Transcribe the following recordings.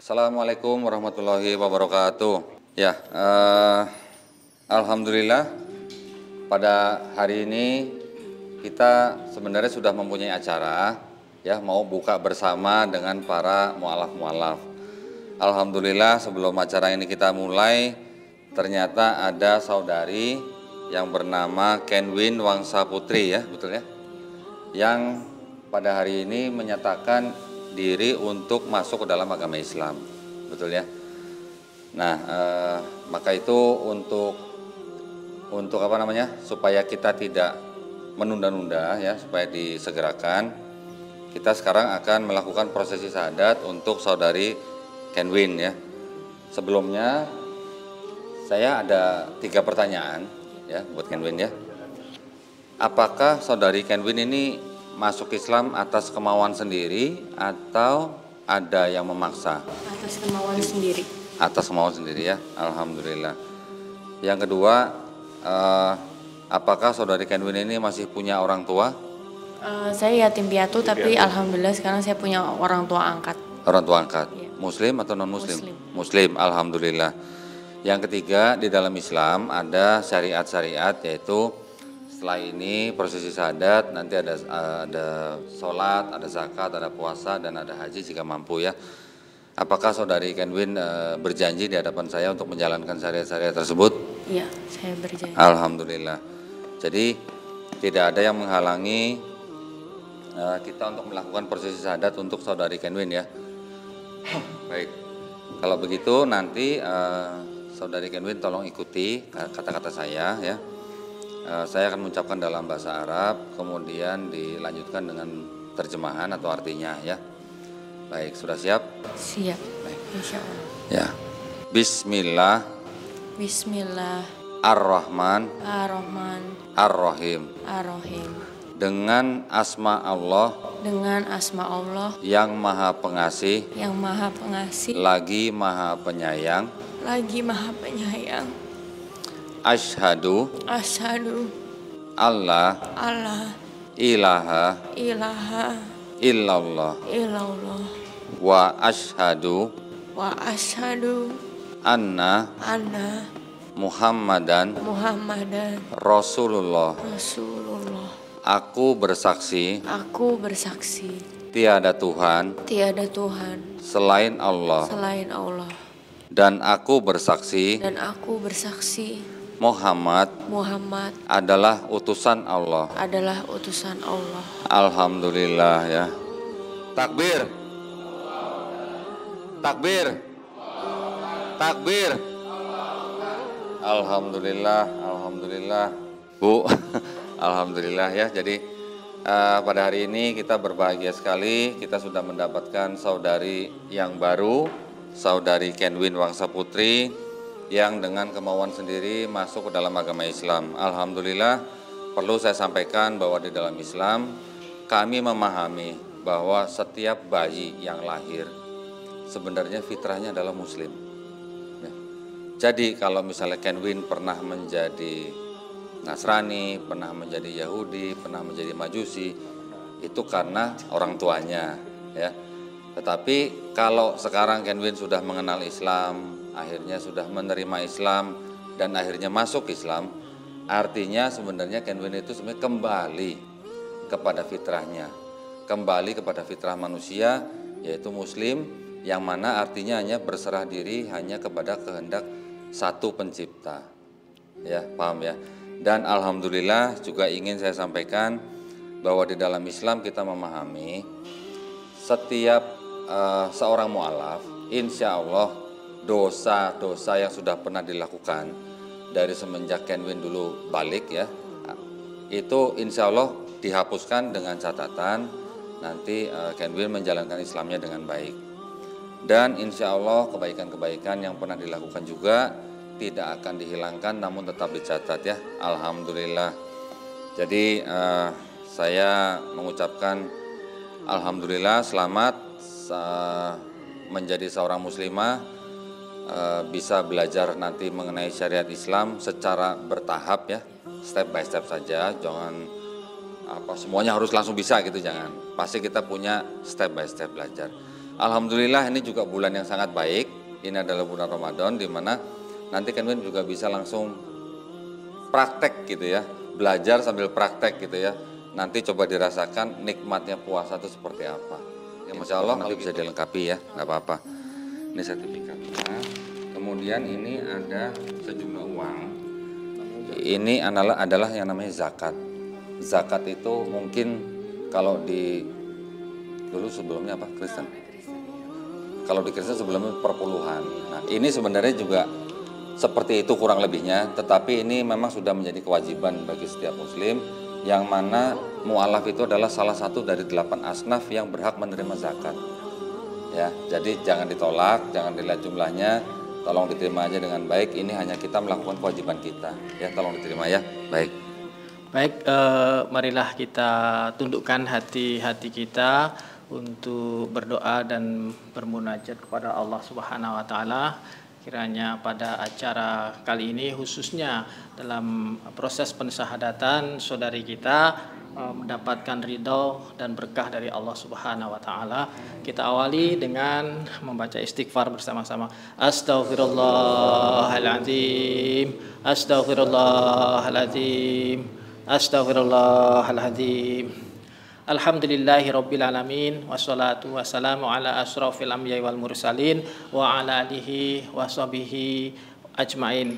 Assalamualaikum warahmatullahi wabarakatuh. Ya, alhamdulillah pada hari ini kita sebenarnya sudah mempunyai acara ya, mau buka bersama dengan para mualaf-mualaf. Alhamdulillah sebelum acara ini kita mulai, ternyata ada saudari yang bernama Kenwin Wangsa Putri ya, betul ya, yang pada hari ini menyatakan diri untuk masuk ke dalam agama Islam, betul ya. Nah, maka itu untuk supaya kita tidak menunda-nunda ya, supaya disegerakan, kita sekarang akan melakukan prosesi syahadat untuk saudari Kenwin ya. Sebelumnya saya ada 3 pertanyaan ya buat Kenwin ya. Apakah saudari Kenwin ini masuk Islam atas kemauan sendiri atau ada yang memaksa? Atas kemauan sendiri. Atas kemauan sendiri ya, alhamdulillah. Yang kedua, apakah saudari Kenwin ini masih punya orang tua? Saya yatim piatu, tapi alhamdulillah sekarang saya punya orang tua angkat. Orang tua angkat, Ya. Muslim atau non Muslim? Muslim. Muslim, alhamdulillah. Yang ketiga, di dalam Islam ada syariat-syariat, yaitu setelah ini prosesi syahadat nanti ada sholat, ada zakat, ada puasa, dan ada haji jika mampu ya. Apakah saudari Kenwin berjanji di hadapan saya untuk menjalankan syariat-syariat tersebut? Iya, saya berjanji. Alhamdulillah. Jadi tidak ada yang menghalangi kita untuk melakukan prosesi syahadat untuk saudari Kenwin ya. Baik. Kalau begitu nanti saudari Kenwin tolong ikuti kata-kata saya ya. Saya akan mengucapkan dalam bahasa Arab, kemudian dilanjutkan dengan terjemahan atau artinya ya. Baik, sudah siap? Siap. Baik. Insya Allah. Ya. Bismillah. Bismillah. Ar-Rahman. Ar-Rahman. Ar-Rahim. Ar-Rahim. Dengan asma Allah. Dengan asma Allah Yang Maha Pengasih. yang Maha Pengasih, Lagi Maha Penyayang. lagi Maha Penyayang. Asyhadu Asyhadu alla Allah ilaha ilaha illallah illallah wa asyhadu wa asyhadu anna anna Muhammadan Muhammadan Rasulullah. Rasulullah. Aku bersaksi Aku bersaksi tiada Tuhan tiada Tuhan selain Allah, selain Allah, dan aku bersaksi dan aku bersaksi Muhammad Muhammad adalah utusan Allah. adalah utusan Allah. Alhamdulillah ya. Takbir. Takbir. Takbir. Alhamdulillah, alhamdulillah. Bu, alhamdulillah ya. Jadi pada hari ini kita berbahagia sekali, kita sudah mendapatkan saudari yang baru, saudari Kenwin Wangsa Putri, yang dengan kemauan sendiri masuk ke dalam agama Islam. Alhamdulillah, perlu saya sampaikan bahwa di dalam Islam kami memahami bahwa setiap bayi yang lahir sebenarnya fitrahnya adalah Muslim. Ya. Jadi kalau misalnya Kenwin pernah menjadi Nasrani, pernah menjadi Yahudi, pernah menjadi Majusi, itu karena orang tuanya ya. Tetapi kalau sekarang Kenwin sudah mengenal Islam, akhirnya sudah menerima Islam dan akhirnya masuk Islam, artinya sebenarnya Kenwin itu sebenarnya kembali kepada fitrahnya, kembali kepada fitrah manusia, yaitu Muslim, yang mana artinya hanya berserah diri hanya kepada kehendak satu pencipta. Ya, paham ya? Dan alhamdulillah juga ingin saya sampaikan bahwa di dalam Islam kita memahami setiap seorang mu'alaf, insya Allah dosa-dosa yang sudah pernah dilakukan dari semenjak Kenwin dulu balik ya, itu insya Allah dihapuskan dengan catatan nanti Kenwin menjalankan Islamnya dengan baik. Dan insya Allah kebaikan-kebaikan yang pernah dilakukan juga tidak akan dihilangkan, namun tetap dicatat ya. Alhamdulillah. Jadi saya mengucapkan alhamdulillah, selamat menjadi seorang muslimah, bisa belajar nanti mengenai syariat Islam secara bertahap ya, step by step saja, jangan semuanya harus langsung bisa gitu, jangan. Pasti kita punya step by step belajar. Alhamdulillah ini juga bulan yang sangat baik. Ini adalah bulan Ramadan di mana nanti Kenwin juga bisa langsung praktek gitu ya, belajar sambil praktek gitu ya. Nanti coba dirasakan nikmatnya puasa itu seperti apa. Ya Masya Allah nanti bisa dilengkapi ya, nggak apa-apa. Ini sertifikatnya. Kemudian ini ada sejumlah uang. Ini adalah yang namanya zakat. Zakat itu mungkin kalau di dulu sebelumnya apa, Kristen? Kalau di Kristen sebelumnya perpuluhan. Nah ini sebenarnya juga seperti itu kurang lebihnya, tetapi ini memang sudah menjadi kewajiban bagi setiap muslim, yang mana mu'alaf itu adalah salah satu dari 8 asnaf yang berhak menerima zakat. Ya, jadi jangan ditolak, jangan dilihat jumlahnya, tolong diterima aja dengan baik. Ini hanya kita melakukan kewajiban kita. Ya, tolong diterima ya. Baik. Baik, marilah kita tundukkan hati-hati kita untuk berdoa dan bermunajat kepada Allah Subhanahu wa taala. Kiranya pada acara kali ini khususnya dalam proses pensahadatan saudari kita mendapatkan ridho dan berkah dari Allah Subhanahu wa taala. Kita awali dengan membaca istighfar bersama-sama. Astaghfirullahaladzim, astaghfirullahaladzim, astaghfirullahaladzim. Alhamdulillahi rabbil alamin, wassalatu wassalamu ala asrofil anbiya'i wal mursalin wa ala alihi wa sahbihi ajmain.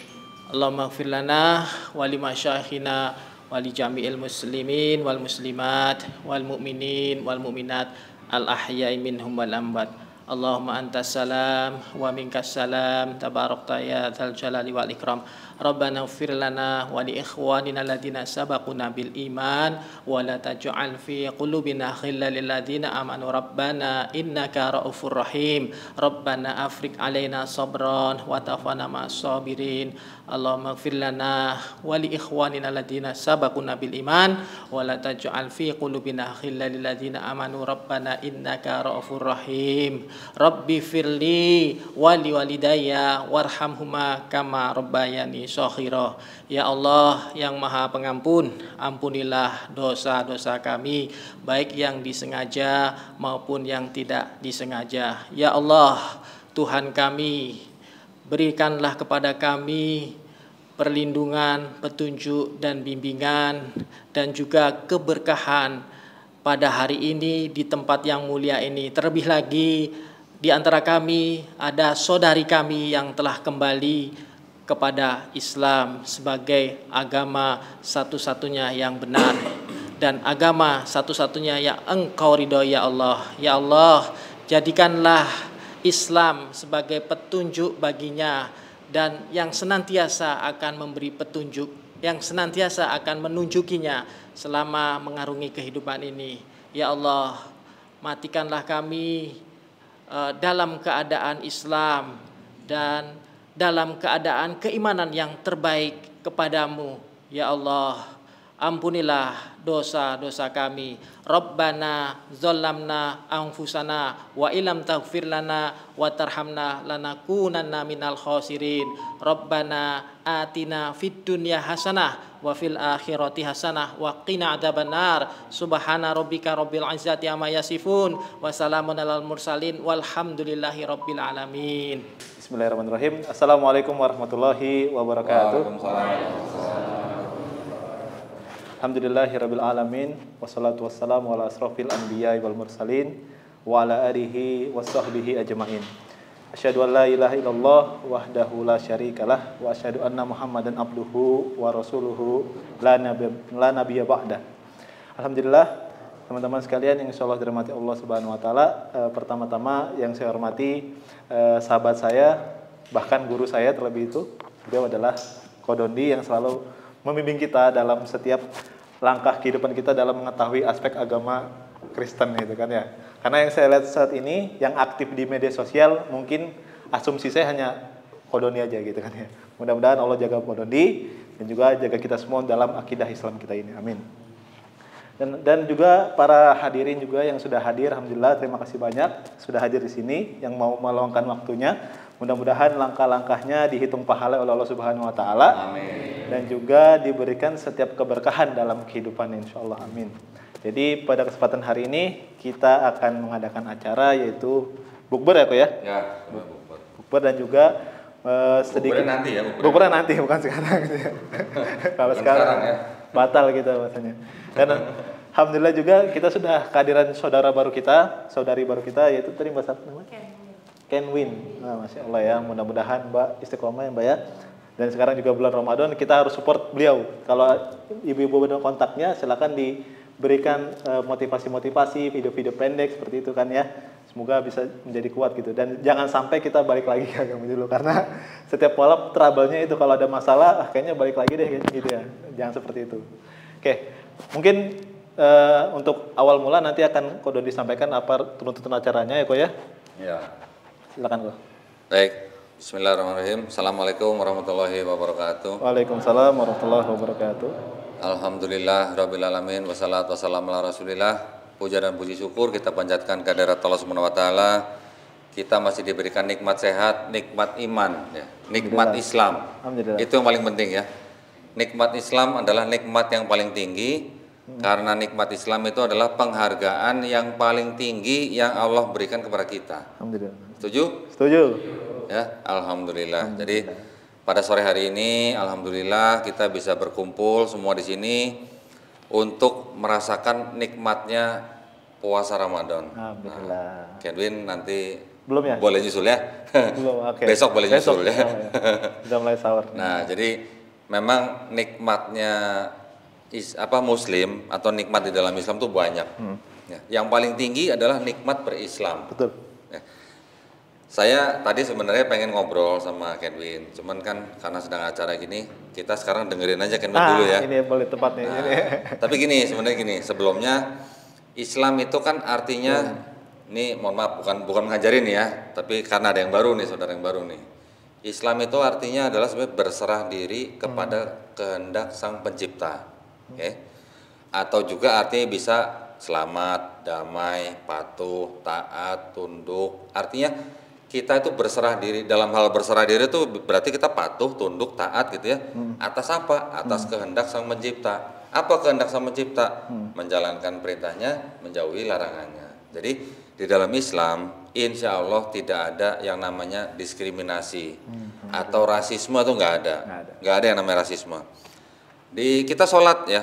Allahumma ighfir lana wa li masyayikhina wa li jami'il muslimin wal muslimat wal mu'minin wal mu'minat al ahya'i minhum wal amwat. Allahumma antas salam wa minkas salam, tabarakta ya dzal jalali wal ikram. Rabbana ighfir lana wa li ikhwanina alladziina sabaquna bil iman wa la taj'al fi qulubina ghillan lil ladziina amanu rabbana innaka raufur rahim. Rabbana afriq alaina sabran wa tawafana ma'as sabirin. Allahumma ighfir lana wa li ikhwanina alladziina sabaquna bil iman wa la taj'al fi qulubina ghillan lil ladziina amanu rabbana innaka raufur rahim. Rabbi firli wa li walidayya warhamhuma kama rabbayani shaghira. Ya Allah yang Maha Pengampun, ampunilah dosa-dosa kami, baik yang disengaja maupun yang tidak disengaja. Ya Allah, Tuhan kami, berikanlah kepada kami perlindungan, petunjuk dan bimbingan dan juga keberkahan pada hari ini di tempat yang mulia ini. Terlebih lagi di antara kami ada saudari kami yang telah kembali kepada Islam sebagai agama satu-satunya yang benar dan agama satu-satunya yang Engkau ridhoi ya Allah. Ya Allah, jadikanlah Islam sebagai petunjuk baginya dan yang senantiasa akan memberi petunjuk, yang senantiasa akan menunjukinya selama mengarungi kehidupan ini. Ya Allah, matikanlah kami dalam keadaan Islam dan dalam keadaan keimanan yang terbaik kepadamu. Ya Allah, ampunilah dosa-dosa kami. Rabbana zallamna anfusana wa ilam taghfir lana wa tarhamna lanakunanna minal khasirin. Rabbana atina fid dunya hasanah wa fil akhirati hasanah wa qina adzabannar. Subhana rabbika rabbil izzati amma yasifun wa salamun alal mursalin walhamdulillahi rabbil alamin. Bismillahirrahmanirrahim. Assalamualaikum warahmatullahi wabarakatuh. Alhamdulillahirabbil alamin wassalatu wassalamu ala asrofil anbiya'i wal mursalin wa ala alihi washabbihi ajmain. Asyhadu an la ilaha illallah wahdahu la syarikalah wa asyhadu anna Muhammadan abduhu wa rasuluhu la nabiyya ba'da. Alhamdulillah teman-teman sekalian yang insyaallah dirahmati Allah Subhanahu wa taala, pertama-tama yang saya hormati sahabat saya, bahkan guru saya terlebih itu, beliau adalah Kodondi yang selalu membimbing kita dalam setiap langkah kehidupan kita dalam mengetahui aspek agama Kristen gitu kan ya. Karena yang saya lihat saat ini yang aktif di media sosial mungkin asumsi saya hanya Kodondi aja gitu kan ya. Mudah-mudahan Allah jaga Kodondi dan juga jaga kita semua dalam akidah Islam kita ini. Amin. Dan juga para hadirin juga yang sudah hadir, alhamdulillah terima kasih banyak sudah hadir di sini yang mau meluangkan waktunya Mudah-mudahan langkah-langkahnya dihitung pahala oleh Allah Subhanahu wa taala. Dan juga diberikan setiap keberkahan dalam kehidupan, insyaallah, amin. Jadi pada kesempatan hari ini kita akan mengadakan acara yaitu bukber ya kok ya? Ya, Bukber dan juga sedikit nanti ya, bukber nanti bukan sekarang. Kalau sekarang ya. batal gitu rasanya. Dan alhamdulillah juga kita sudah kehadiran saudari baru kita yaitu tadi Mbak siapa namanya? Kenwin. Nah, Masya Allah ya, mudah-mudahan Mbak istiqomah ya Mbak ya. Dan sekarang juga bulan Ramadan, kita harus support beliau. Kalau ibu-ibu benar kontaknya, silakan diberikan motivasi-motivasi, video-video pendek seperti itu kan ya. Semoga bisa menjadi kuat gitu. Dan jangan sampai kita balik lagi ke agama dulu, karena setiap pola trouble-nya itu kalau ada masalah, kayaknya balik lagi deh gitu ya. Jangan seperti itu. Oke, mungkin untuk awal mula nanti akan Ko Dodi disampaikan apa tuntutan acaranya ya Ko ya. Ya. Silakan Ko. Baik. Bismillahirrahmanirrahim. Assalamualaikum warahmatullahi wabarakatuh. Waalaikumsalam warahmatullahi wabarakatuh. Alhamdulillah rabbil alamin wassalatu wassalamu ala Rasulillah. Puja dan puji syukur kita panjatkan kehadirat Allah Subhanahu wa taala. Kita masih diberikan nikmat sehat, nikmat iman ya, nikmat Islam. Alhamdulillah. Itu yang paling penting ya. Nikmat Islam adalah nikmat yang paling tinggi karena nikmat Islam itu adalah penghargaan yang paling tinggi yang Allah berikan kepada kita. Alhamdulillah. Setuju? Setuju. Ya, alhamdulillah. Jadi pada sore hari ini alhamdulillah kita bisa berkumpul semua di sini untuk merasakan nikmatnya puasa Ramadan. Alhamdulillah. Nah, Kenwin nanti Belum ya? boleh nyusul ya. Belum, oke. Besok boleh nyusul ya. Oh, ya. Sudah mulai sahur. Nah, jadi memang nikmatnya Muslim atau nikmat di dalam Islam itu banyak. Ya, yang paling tinggi adalah nikmat berislam. Betul. Ya. Saya tadi sebenarnya pengen ngobrol sama Kenwin, cuman kan karena sedang acara gini, kita sekarang dengerin aja Kenwin dulu ya. Ini boleh tepatnya. Nah, ini. tapi gini, sebenarnya gini, sebelumnya Islam itu kan artinya, ini mohon maaf bukan ngajarin ya, tapi karena ada yang baru nih, saudara yang baru nih. Islam itu artinya adalah sebenarnya berserah diri kepada kehendak Sang Pencipta, oke? Atau juga artinya bisa selamat, damai, patuh, taat, tunduk. Artinya kita itu berserah diri. Dalam hal berserah diri itu berarti kita patuh, tunduk, taat gitu ya. Atas apa? Atas kehendak Sang Pencipta. Apa kehendak Sang Pencipta? Menjalankan perintahnya, menjauhi larangannya. Jadi di dalam Islam, insya Allah tidak ada yang namanya diskriminasi atau rasisme, itu nggak ada. Nggak ada yang namanya rasisme. Di kita sholat ya,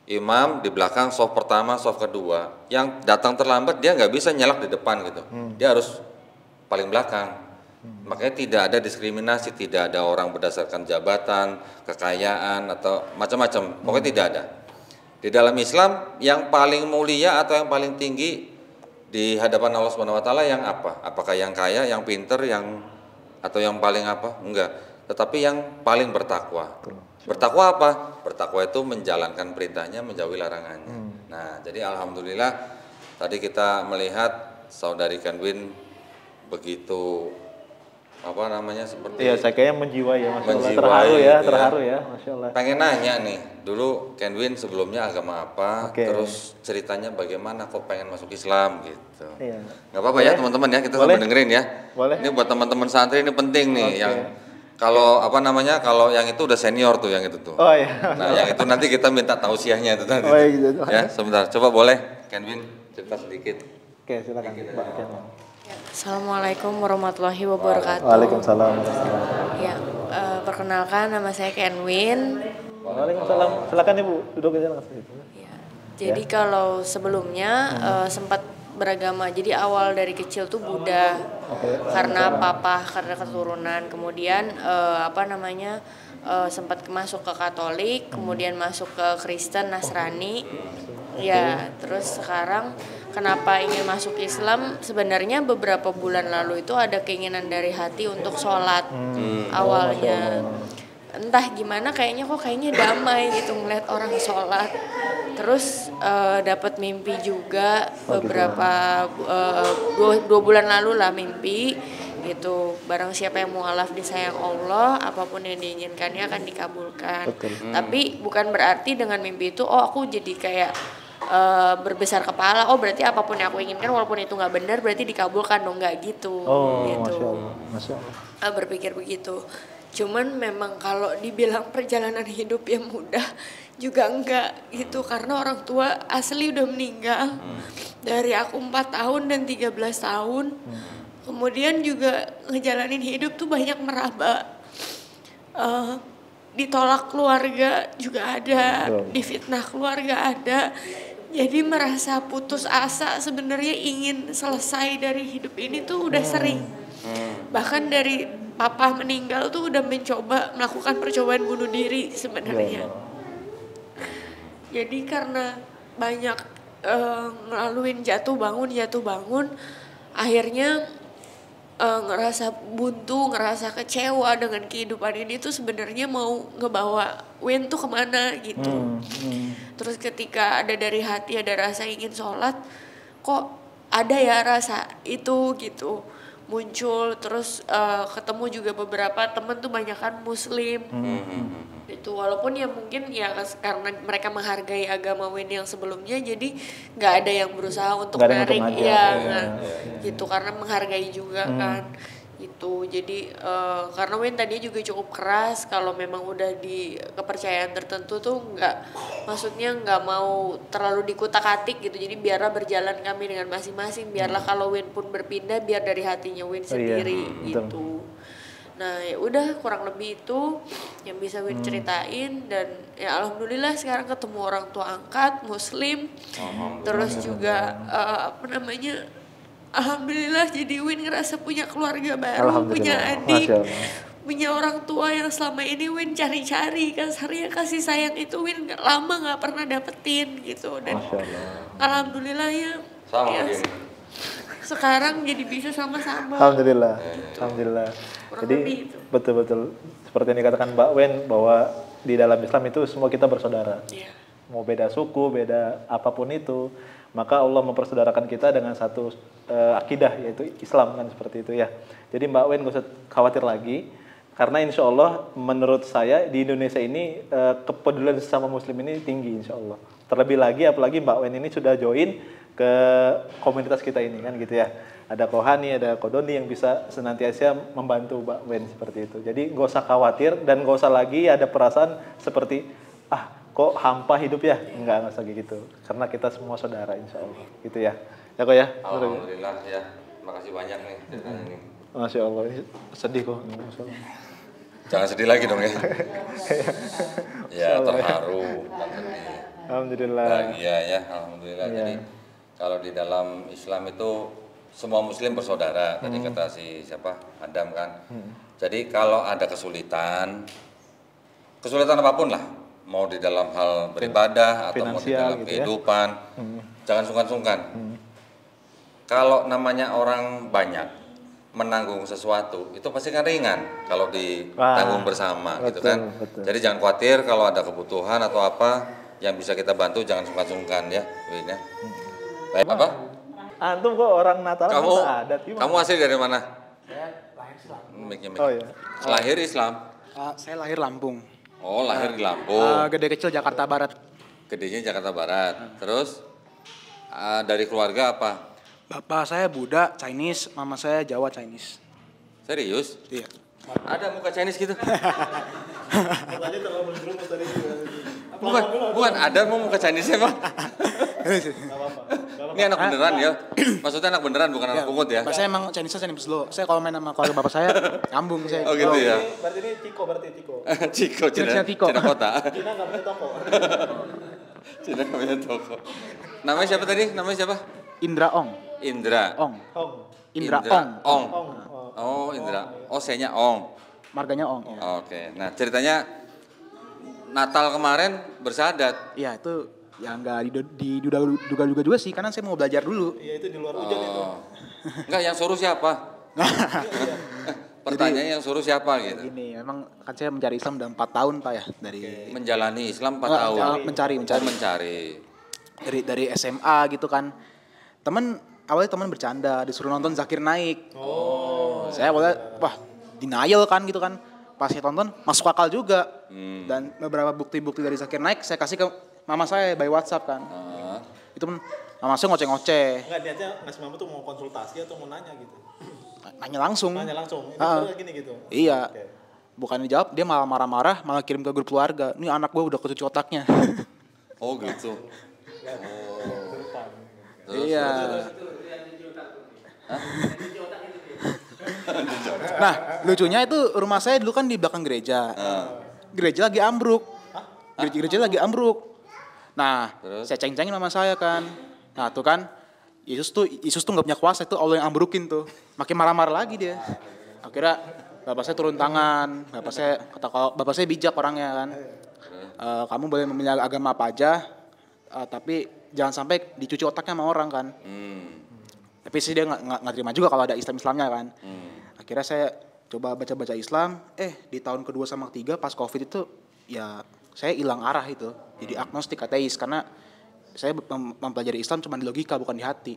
imam di belakang, saf pertama, saf kedua. Yang datang terlambat dia nggak bisa nyelak di depan gitu. Dia harus paling belakang. Makanya tidak ada diskriminasi, tidak ada orang berdasarkan jabatan, kekayaan atau macam-macam. Pokoknya tidak ada. Di dalam Islam yang paling mulia atau yang paling tinggi di hadapan Allah Subhanahu wa taala yang apa? Apakah yang kaya, yang pinter, atau yang paling apa? Enggak. Tetapi yang paling bertakwa. Bertakwa apa? Bertakwa itu menjalankan perintahnya, menjauhi larangannya. Nah, jadi alhamdulillah tadi kita melihat saudari Kenwin begitu seperti Iya, saya kayaknya menjiwai ya, Masya Allah. Terharu ya, Masya Allah. Pengen nanya nih, dulu Kenwin sebelumnya agama apa, terus ceritanya bagaimana kok pengen masuk Islam gitu. Iya. Gak apa-apa ya teman-teman ya, kita sambil dengerin ya. Boleh. Ini buat teman-teman santri ini penting nih, yang kalau kalau yang itu udah senior tuh yang itu tuh. Oh iya. Nah yang itu nanti kita minta tausiahnya itu tadi. Oh, iya, gitu. Ya sebentar, coba boleh Kenwin cerita sedikit. Oke, silakan Mbak. Assalamualaikum warahmatullahi wabarakatuh. Waalaikumsalam warahmatullahi wabarakatuh. Ya, perkenalkan nama saya Kenwin. Waalaikumsalam. Silakan Ibu, duduk aja langsung. Ya, jadi kalau sebelumnya sempat beragama. Jadi awal dari kecil tuh Buddha. Karena papa, karena keturunan. Kemudian sempat masuk ke Katolik, kemudian masuk ke Kristen, Nasrani. Ya, terus sekarang kenapa ingin masuk Islam? Sebenarnya beberapa bulan lalu itu ada keinginan dari hati untuk sholat awalnya. Entah gimana kayaknya damai gitu ngeliat orang sholat. Terus dapat mimpi juga beberapa 2 bulan lalu lah mimpi gitu. Barang siapa yang mualaf disayang Allah, apapun yang diinginkannya akan dikabulkan. Tapi bukan berarti dengan mimpi itu aku jadi kayak berbesar kepala. Oh berarti apapun yang aku inginkan walaupun itu nggak benar berarti dikabulkan dong, nggak gitu. Oh, gitu. Masya Allah. Berpikir begitu. Cuman memang kalau dibilang perjalanan hidup yang mudah juga enggak gitu, karena orang tua asli udah meninggal dari aku 4 tahun dan 13 tahun. Kemudian juga ngejalanin hidup tuh banyak meraba. Ditolak keluarga juga ada, difitnah keluarga ada. Jadi merasa putus asa sebenarnya ingin selesai dari hidup ini tuh udah sering. Bahkan dari papa meninggal tuh udah mencoba melakukan percobaan bunuh diri sebenarnya. Jadi karena banyak ngelaluin jatuh bangun, akhirnya ngerasa buntu, ngerasa kecewa dengan kehidupan ini tuh sebenarnya mau ngebawa Win tuh kemana gitu. Terus ketika ada dari hati ada rasa ingin sholat, kok ada ya rasa itu gitu muncul. Terus ketemu juga beberapa temen tuh banyakan muslim. Itu walaupun ya mungkin ya karena mereka menghargai agama Win yang sebelumnya, jadi nggak ada yang berusaha untuk narik gitu karena menghargai juga kan itu. Jadi karena Win tadi juga cukup keras kalau memang udah di kepercayaan tertentu tuh maksudnya nggak mau terlalu dikutak-atik gitu. Jadi biarlah berjalan kami dengan masing-masing, biarlah kalau Win pun berpindah biar dari hatinya Win sendiri gitu. Nah ya udah kurang lebih itu yang bisa Win ceritain. Dan ya alhamdulillah sekarang ketemu orang tua angkat muslim. Terus juga alhamdulillah jadi Win ngerasa punya keluarga baru, punya adik, punya orang tua yang selama ini Win cari-cari. Kasih sayang itu Win lama gak pernah dapetin gitu. Dan alhamdulillah ya sekarang jadi bisa sama-sama. Alhamdulillah. Jadi betul-betul seperti yang dikatakan Mbak Wen bahwa di dalam Islam itu semua kita bersaudara. Mau beda suku, beda apapun itu, maka Allah mempersaudarakan kita dengan satu akidah yaitu Islam kan, seperti itu ya. Jadi Mbak Wen gak usah khawatir lagi, karena insya Allah menurut saya di Indonesia ini kepedulian sesama muslim ini tinggi insya Allah. Terlebih lagi apalagi Mbak Wen ini sudah join ke komunitas kita ini kan gitu ya. Ada Kohani, ada Kodoni yang bisa senantiasa membantu Mbak Wen seperti itu. Jadi gak usah khawatir dan gak usah lagi ada perasaan seperti kok hampa hidup ya. Enggak usah gitu. Karena kita semua saudara insya Allah gitu ya. Ya kok ya. Alhamdulillah ya. Makasih banyak nih ceritanya ini. Masya Allah, ini sedih kok. Masya Allah. Jangan sedih lagi dong ya. Ya terharu, bukan sedih. Alhamdulillah. Bahagia ya, alhamdulillah. Jadi kalau di dalam Islam itu semua muslim bersaudara. Tadi kata Adam kan. Jadi kalau ada kesulitan apapun lah, mau di dalam hal beribadah atau mau di dalam gitu kehidupan, jangan sungkan-sungkan. Kalau namanya orang banyak menanggung sesuatu, itu pasti kan ringan kalau ditanggung bersama gitu kan. Jadi jangan khawatir kalau ada kebutuhan atau apa yang bisa kita bantu, jangan sungkan-sungkan ya, Win ya. Baik, apa? Antum kok orang Natal adat gimana? Kamu asli dari mana? Saya lahir Islam. Oh iya. Lahir Islam. Saya lahir Lampung. Oh, lahir di Lampung. Gede kecil Jakarta Barat. Gedenya Jakarta Barat. Terus dari keluarga apa? Bapak saya Buddha Chinese, mama saya Jawa Chinese. Serius? Iya. Ada muka Chinese gitu? Bukan ada mau muka Chinese Pak. Ini anak beneran ya? Maksudnya anak beneran bukan anak pungut ya? Saya emang Chinese dulu. Saya kalau main sama keluarga bapak saya nyambung saya. Oh gitu ya? Berarti ini Ciko. Cina kota. Cina nggak punya toko. Cina nggak punya toko. Namanya siapa tadi? Namanya siapa? Indra Ong. Indra. Indra Ong. Oh Indra. Oh saya Ong. Marganya Ong. Ya. Oke. Nah ceritanya Natal kemarin bersahadat. Iya itu ya nggak diduga-duga juga sih, karena saya mau belajar dulu. Iya itu di luar hujan itu. Enggak, yang suruh siapa? Pertanyaannya yang suruh siapa gitu? Gini, memang kan saya mencari Islam udah 4 tahun Pak ya, dari menjalani Islam 4 tahun. Mencari. Dari SMA gitu kan. Awalnya teman bercanda, disuruh nonton Zakir Naik. Oh. Saya awalnya denial kan gitu kan. Pas saya tonton masuk akal juga. Dan beberapa bukti-bukti dari Zakir Naik saya kasih ke mama saya by WhatsApp kan. Itu pun masuk ngoceh-ngoceh. Enggak, niatnya ngasih mama tuh mau konsultasi atau mau nanya gitu? Nanya langsung. Nanya langsung, ini bener gini gitu? Iya. Oke. Bukan dijawab, dia malah marah-marah, malah kirim ke grup keluarga. Nih anak gue udah kecuci otaknya. Oh gitu. Iya. Nah, lucunya itu rumah saya dulu kan di belakang gereja. Gereja lagi ambruk. Gereja lagi ambruk. Nah, Terus? saya ceng-cengin sama saya kan. Nah, tuh kan Yesus tuh nggak punya kuasa, itu Allah yang ambrukin tuh. Makin marah-marah lagi dia. Akhirnya bapak saya turun tangan. Bapak saya bijak orangnya kan. Kamu boleh memilih agama apa aja, tapi jangan sampai dicuci otaknya sama orang kan. Tapi sih dia nggak terima juga kalau ada Islamnya kan. Akhirnya saya coba baca Islam. Di tahun kedua sama ketiga pas COVID itu ya saya hilang arah itu. Jadi agnostik ateis karena saya mempelajari Islam cuma di logika bukan di hati.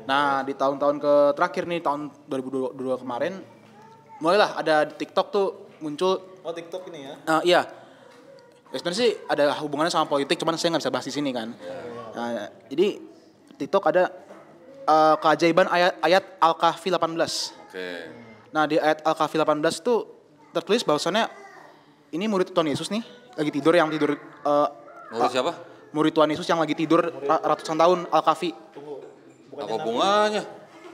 Nah di tahun-tahun terakhir nih tahun 2022 kemarin mulailah ada di TikTok tuh muncul. Oh TikTok ini ya? Iya. Ya, sebenarnya sih ada hubungannya sama politik, cuman saya nggak bisa bahas di sini kan. Nah, jadi TikTok ada keajaiban ayat Al-Kahfi 18. Nah di ayat Al-Kahfi 18 itu tertulis bahwasannya ini murid Tuhan Yesus nih lagi tidur Murid siapa? Murid Tuhan Yesus yang lagi tidur ratusan tahun Al-Kahfi. Tunggu. Apa hubungannya?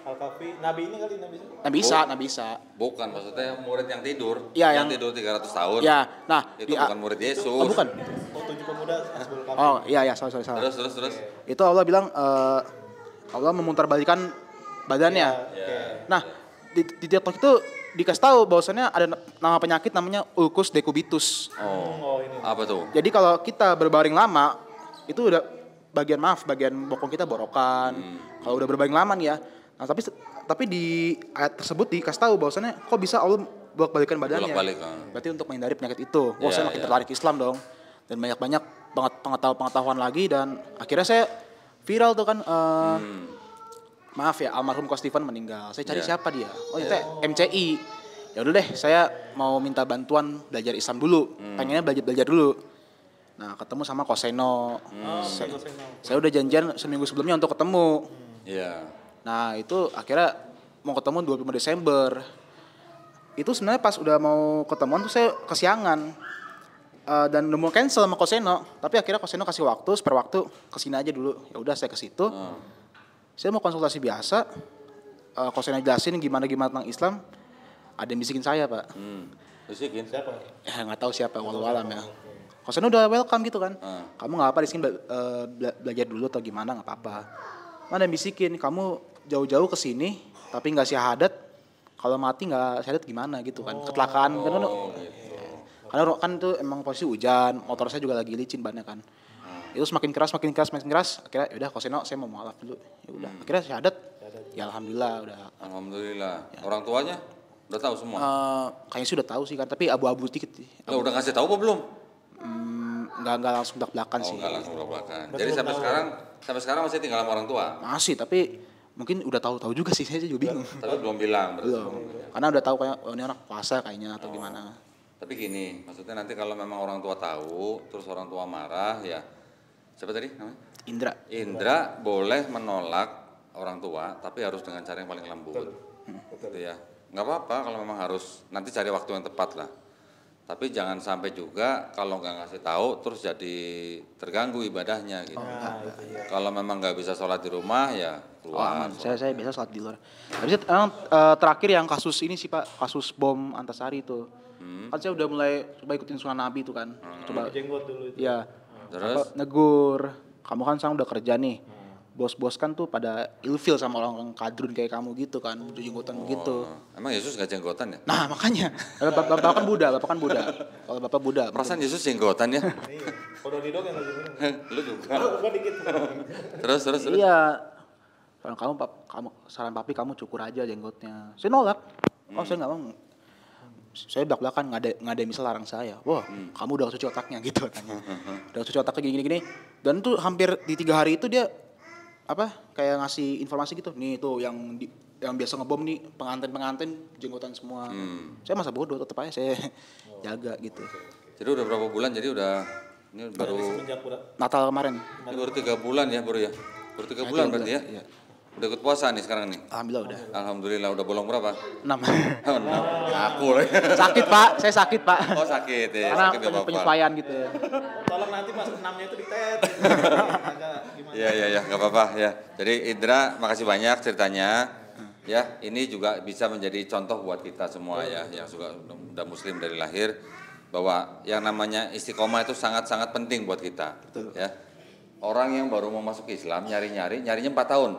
Al-Kahfi, Nabi ini kali Nabi. Nabi Isa. Bukan, maksudnya murid yang tidur. Ya, yang tidur 300 tahun. Ya, nah itu bukan murid Yesus. Oh, bukan. Oh 7 pemuda Asbul Kahfi. Oh iya sorry. Terus. Itu Allah bilang Allah memutarbalikkan badannya. Nah di TikTok itu dikasih tahu bahwasannya ada nama penyakit namanya ulcus decubitus. Oh ini. Apa tuh? Jadi kalau kita berbaring lama itu udah bagian bokong kita borokan. Kalau udah berbaring lama nih ya. Nah tapi di ayat tersebut dikasih tahu bahwasannya kok bisa Allah bolak-balikan badannya. Berarti untuk menghindari penyakit itu. Saya makin tertarik Islam dong. Dan banyak banget pengetahuan lagi dan akhirnya saya viral tuh kan. Maaf ya, almarhum Ko Stephen meninggal. Saya cari siapa dia? Oh itu MCI. Ya udah deh, saya mau minta bantuan belajar Islam dulu. Pengennya belajar dulu. Nah, ketemu sama Koseno. Saya udah janjian seminggu sebelumnya untuk ketemu. Nah, itu akhirnya mau ketemu 25 Desember. Itu sebenarnya pas udah mau ketemuan tuh saya kesiangan. Dan udah mau cancel sama Koseno. Tapi akhirnya Koseno kasih waktu, spare waktu, kesini aja dulu. Ya udah saya ke situ. Saya mau konsultasi biasa, Koseno jelasin gimana tentang Islam, ada yang bisikin saya pak. Bisikin? Siapa? Ya nggak tahu siapa, walau alam ya. Koseno udah welcome gitu kan, kamu nggak apa di sini belajar dulu atau gimana nggak apa-apa. Mana yang bisikin, kamu jauh-jauh ke sini tapi nggak syahadat, kalau mati nggak syahadat gimana gitu kan, kecelakaan kan. Karena kan itu emang posisi hujan, motor saya juga lagi licin bannya kan. Itu semakin keras, akhirnya yaudah Koseno saya mau mualaf dulu. Ya udah, akhirnya syahadat. Ya alhamdulillah. Ya. Orang tuanya udah tahu semua? Kayaknya sudah tahu sih kan, tapi abu-abu dikit sih. Lo udah ngasih tahu apa belum? Nggak langsung belak-belakan sih. Nggak langsung belak-belakan. Jadi sampai sekarang masih tinggal sama orang tua? Masih, tapi mungkin udah tahu juga sih, saya juga bingung. Tapi belum bilang? Belum. Karena udah tahu kayak ini anak puasa kayaknya atau gimana. Tapi gini, maksudnya nanti kalau memang orang tua tahu, terus orang tua marah ya. Siapa tadi namanya? Indra boleh menolak orang tua, tapi harus dengan cara yang paling lembut. Gitu ya. Nggak apa-apa kalau memang harus, nanti cari waktu yang tepat lah. Tapi jangan sampai juga kalau nggak ngasih tahu terus jadi terganggu ibadahnya gitu. Kalau memang nggak bisa sholat di rumah ya keluar. Saya biasa sholat di luar. Tapi terakhir yang kasus ini sih Pak, kasus bom Antasari itu. Kan saya udah mulai coba ikutin sunnah Nabi itu kan. Coba jenggot dulu itu. Iya. Terus negur, kamu kan sekarang udah kerja nih. Bos-bos kan tuh pada ilfil sama orang kadrun kayak kamu gitu kan, jenggotan begitu. Emang Yesus gak jenggotan ya? Nah makanya, bapak kan Buddha. Kalau bapak Buddha. Perasaan Yesus jenggotan ya? Iya. Kalau di dok yang lagi minum. Lu juga. Gua dikit. Terus. Iya. Saran papi kamu cukur aja jenggotnya. Saya nolak. Saya nggak mau. Saya belak-belakan nggak ada yang bisa larang saya. Wah, kamu udah cuci otaknya gitu katanya. Udah cuci otaknya gini. Dan tuh hampir di 3 hari itu dia kayak ngasih informasi gitu. Nih tuh yang biasa ngebom nih pengantin jenggotan semua. Saya masa bodoh tetap aja saya jaga gitu. Jadi udah berapa bulan? Jadi udah Ini baru Natal kemarin. ini baru 3 bulan ya baru ya. Baru 3 bulan berarti ya. Iya. Udah ikut puasa nih sekarang nih. Alhamdulillah udah. Alhamdulillah udah bolong berapa? 6. Oh, 6. Aku lagi. Sakit Pak, saya sakit Pak. Oh sakit ya. Karena Sakit gak apa-apa. penyesuaian gitu ya. Tolong nanti Mas 6-nya itu ditet. Iya nggak apa-apa ya. Jadi Indra makasih banyak ceritanya. Ya ini juga bisa menjadi contoh buat kita semua ya yang suka udah muslim dari lahir bahwa yang namanya istiqomah itu sangat-sangat penting buat kita. Betul. Ya orang yang baru mau masuk Islam nyarinya 4 tahun.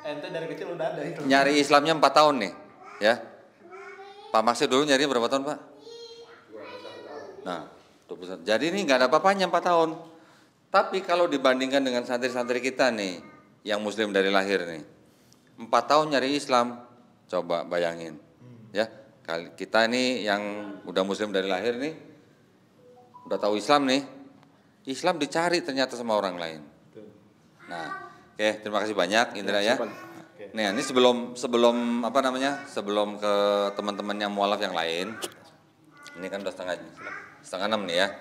Ente dari kecil udah ada itu. Nyari Islamnya 4 tahun nih, ya. Pak Maksir dulu nyari berapa tahun, Pak? Nah, 21. Jadi ini nggak ada apa-apanya 4 tahun. Tapi kalau dibandingkan dengan santri-santri kita nih, yang muslim dari lahir nih, 4 tahun nyari Islam, coba bayangin, ya. Kita ini yang udah muslim dari lahir nih, udah tahu Islam nih, Islam dicari ternyata sama orang lain. Nah. Oke, terima kasih banyak Indra ya. Nih, ini sebelum sebelum ke teman-teman yang mualaf yang lain. Ini kan udah setengah 6 nih ya.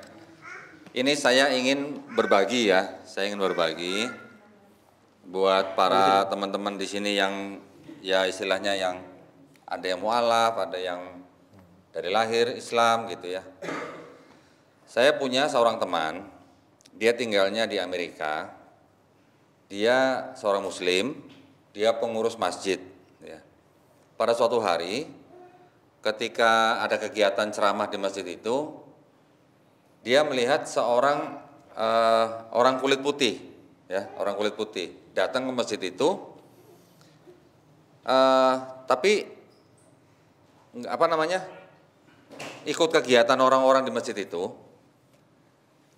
Ini saya ingin berbagi ya. Saya ingin berbagi buat para teman-teman di sini yang ya istilahnya yang ada yang mualaf, ada yang dari lahir Islam gitu ya. Saya punya seorang teman, dia tinggalnya di Amerika. Dia seorang muslim, dia pengurus masjid ya. Pada suatu hari ketika ada kegiatan ceramah di masjid itu, dia melihat seorang orang kulit putih ya, orang kulit putih datang ke masjid itu, tapi ikut kegiatan orang-orang di masjid itu,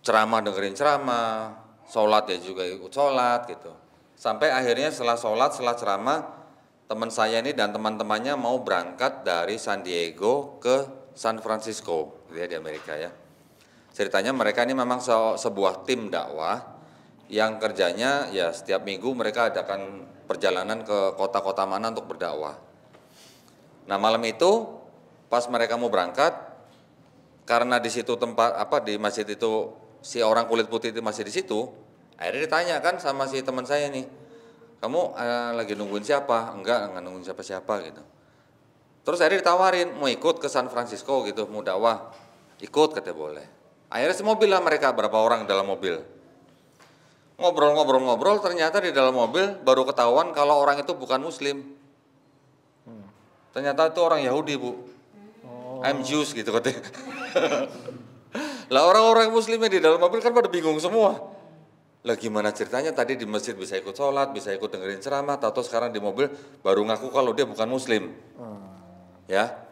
ceramah dengerin ceramah, sholat ya juga ikut sholat gitu. Sampai akhirnya setelah sholat, setelah ceramah, teman saya ini dan teman-temannya mau berangkat dari San Diego ke San Francisco, gitu ya, di Amerika ya. Ceritanya mereka ini memang sebuah tim dakwah yang kerjanya ya setiap minggu mereka adakan perjalanan ke kota-kota mana untuk berdakwah. Nah malam itu pas mereka mau berangkat, karena di situ di masjid itu si orang kulit putih itu masih di situ, akhirnya ditanya kan sama si teman saya nih, kamu lagi nungguin siapa? Enggak nungguin siapa-siapa gitu. Terus akhirnya ditawarin, mau ikut ke San Francisco gitu, mau dakwah, ikut katanya boleh. Akhirnya semobil lah mereka, berapa orang dalam mobil. Ngobrol, ternyata di dalam mobil baru ketahuan kalau orang itu bukan muslim. Ternyata itu orang Yahudi bu, I'm Jews gitu katanya. Lah orang-orang muslimnya di dalam mobil kan pada bingung semua. Lah gimana ceritanya tadi di masjid bisa ikut sholat, bisa ikut dengerin ceramah, atau sekarang di mobil baru ngaku kalau dia bukan muslim. Ya,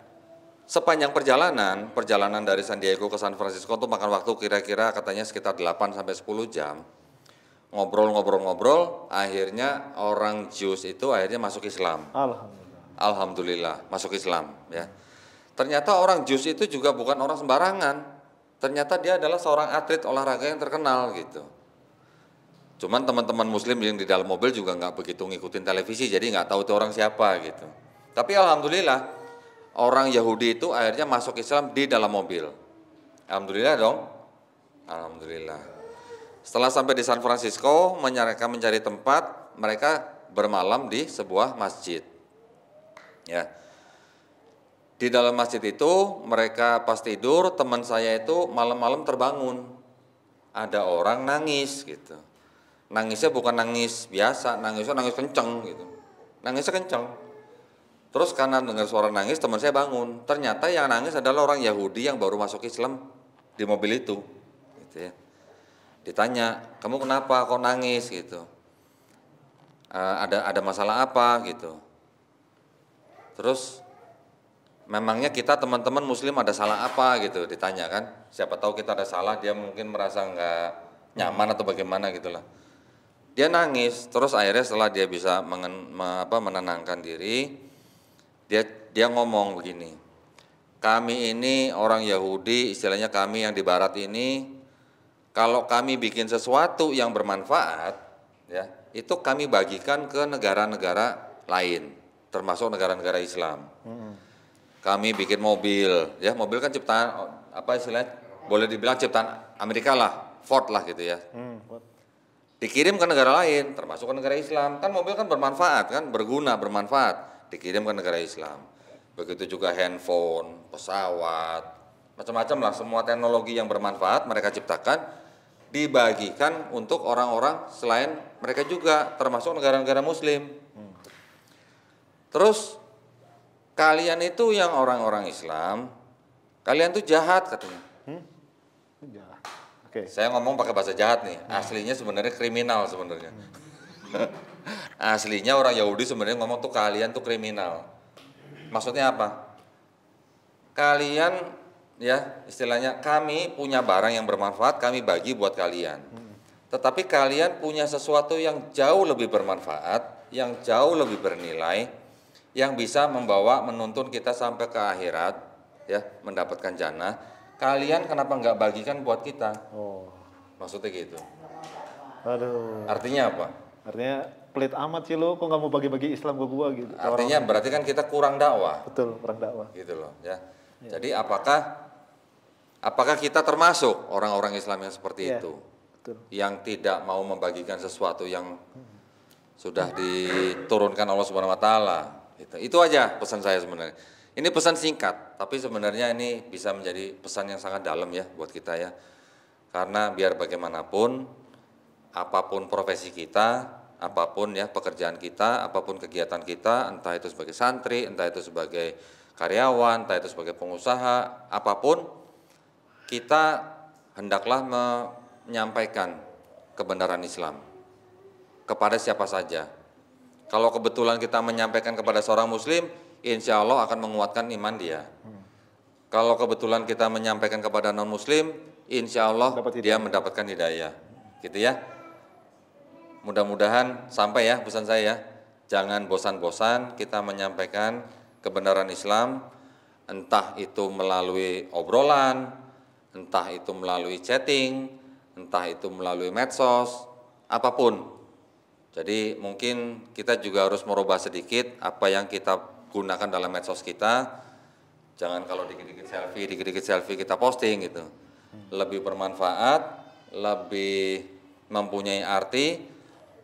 sepanjang perjalanan dari San Diego ke San Francisco itu makan waktu kira-kira katanya sekitar 8-10 jam. Ngobrol, akhirnya orang Jews itu akhirnya masuk Islam. Alhamdulillah masuk Islam ya. Ternyata orang Jews itu juga bukan orang sembarangan. Ternyata dia adalah seorang atlet olahraga yang terkenal gitu. Cuman teman-teman muslim yang di dalam mobil juga nggak begitu ngikutin televisi, jadi nggak tahu itu orang siapa gitu. Tapi alhamdulillah orang Yahudi itu akhirnya masuk Islam di dalam mobil. Alhamdulillah dong. Alhamdulillah. Setelah sampai di San Francisco, mereka mencari tempat, mereka bermalam di sebuah masjid. Ya. Di dalam masjid itu mereka pas tidur, teman saya itu malam-malam terbangun. Ada orang nangis gitu. Nangisnya bukan nangis biasa, nangisnya nangis kenceng gitu. Nangisnya kenceng. Terus karena dengar suara nangis, teman saya bangun. Ternyata yang nangis adalah orang Yahudi yang baru masuk Islam di mobil itu. Gitu ya. Ditanya, kamu kenapa kok nangis gitu? Ada masalah apa gitu? Terus memangnya kita teman-teman muslim ada salah apa gitu ditanya kan, siapa tahu kita ada salah, dia mungkin merasa nggak nyaman atau bagaimana gitulah. Dia nangis, terus akhirnya setelah dia bisa menenangkan diri, dia ngomong begini, kami ini orang Yahudi, istilahnya kami yang di barat ini, kalau kami bikin sesuatu yang bermanfaat ya, itu kami bagikan ke negara-negara lain, termasuk negara-negara Islam. Kami bikin mobil, ya mobil kan ciptaan apa istilahnya boleh dibilang ciptaan Amerika lah, Ford lah gitu ya. Buat. Dikirim ke negara lain, termasuk ke negara Islam. Kan mobil kan bermanfaat kan, berguna, bermanfaat. Dikirim ke negara Islam. Begitu juga handphone, pesawat, macam-macam lah. Semua teknologi yang bermanfaat mereka ciptakan, dibagikan untuk orang-orang selain mereka juga, termasuk negara-negara Muslim. Terus kalian itu yang orang-orang Islam, kalian tuh jahat katanya. Jahat. Oke. Saya ngomong pakai bahasa jahat nih, aslinya sebenarnya kriminal sebenarnya. Aslinya orang Yahudi sebenarnya ngomong tuh kalian tuh kriminal. Maksudnya apa? Kalian ya istilahnya kami punya barang yang bermanfaat, kami bagi buat kalian. Tetapi kalian punya sesuatu yang jauh lebih bermanfaat, yang jauh lebih bernilai, yang bisa membawa menuntun kita sampai ke akhirat, ya mendapatkan jannah. Kalian kenapa nggak bagikan buat kita? Oh. Maksudnya gitu. Aduh. Artinya apa? Artinya pelit amat sih lo, kok nggak mau bagi-bagi Islam ke gua gitu. Artinya berarti kan kita kurang dakwah. Betul, orang dakwah. Gitu loh ya. Jadi apakah kita termasuk orang-orang Islam yang seperti Iya, itu? betul. Yang tidak mau membagikan sesuatu yang sudah diturunkan Allah Subhanahu wa taala. Itu aja pesan saya sebenarnya. Ini pesan singkat, tapi sebenarnya ini bisa menjadi pesan yang sangat dalam ya buat kita ya. Karena biar bagaimanapun apapun profesi kita, apapun ya pekerjaan kita, apapun kegiatan kita, entah itu sebagai santri, entah itu sebagai karyawan, entah itu sebagai pengusaha, apapun, kita hendaklah menyampaikan kebenaran Islam kepada siapa saja. Kalau kebetulan kita menyampaikan kepada seorang muslim, insya Allah akan menguatkan iman dia. Kalau kebetulan kita menyampaikan kepada non muslim, insya Allah dia mendapatkan hidayah. Gitu ya. Mudah-mudahan sampai ya pesan saya ya. Jangan bosan-bosan kita menyampaikan kebenaran Islam, entah itu melalui obrolan, entah itu melalui chatting, entah itu melalui medsos, apapun. Jadi mungkin kita juga harus merubah sedikit apa yang kita gunakan dalam medsos kita. Jangan kalau dikit-dikit selfie kita posting gitu. Lebih bermanfaat, lebih mempunyai arti,